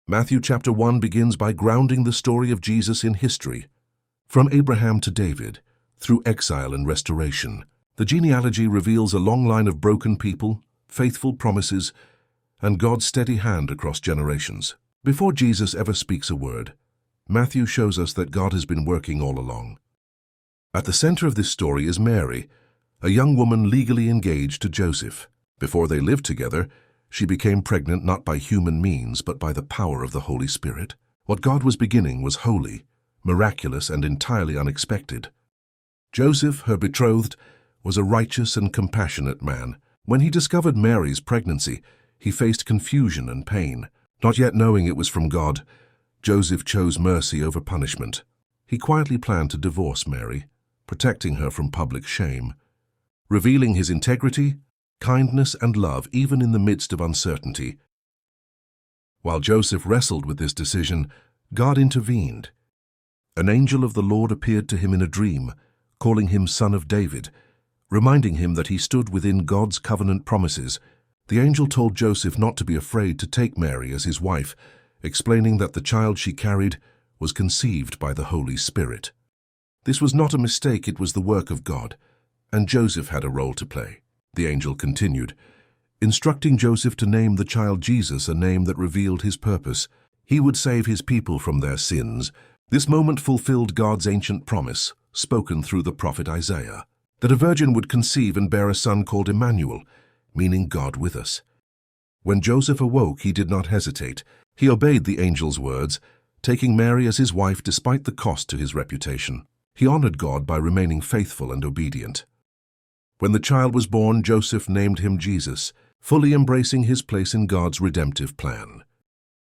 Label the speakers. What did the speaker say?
Speaker 1: Matthew chapter 1 begins by grounding the story of Jesus in history. From Abraham to David, through exile and restoration, the genealogy reveals a long line of broken people, faithful promises, and God's steady hand across generations. Before Jesus ever speaks a word, Matthew shows us that God has been working all along. At the center of this story is Mary, a young woman legally engaged to Joseph. Before they lived together, she became pregnant not by human means, but by the power of the Holy Spirit. What God was beginning was holy, miraculous, and entirely unexpected. Joseph, her betrothed, was a righteous and compassionate man. When he discovered Mary's pregnancy, he faced confusion and pain. Not yet knowing it was from God, Joseph chose mercy over punishment. He quietly planned to divorce Mary, protecting her from public shame, revealing his integrity, kindness, and love even in the midst of uncertainty. While Joseph wrestled with this decision, God intervened. An angel of the Lord appeared to him in a dream, calling him Son of David, reminding him that he stood within God's covenant promises. The angel told Joseph not to be afraid to take Mary as his wife, explaining that the child she carried was conceived by the Holy Spirit. This was not a mistake, it was the work of God, and Joseph had a role to play. The angel continued, instructing Joseph to name the child Jesus, a name that revealed his purpose. He would save his people from their sins. This moment fulfilled God's ancient promise, spoken through the prophet Isaiah, that a virgin would conceive and bear a son called Emmanuel, meaning God with us. When Joseph awoke, he did not hesitate. He obeyed the angel's words, taking Mary as his wife despite the cost to his reputation. He honored God by remaining faithful and obedient. When the child was born, Joseph named him Jesus, fully embracing his place in God's redemptive plan.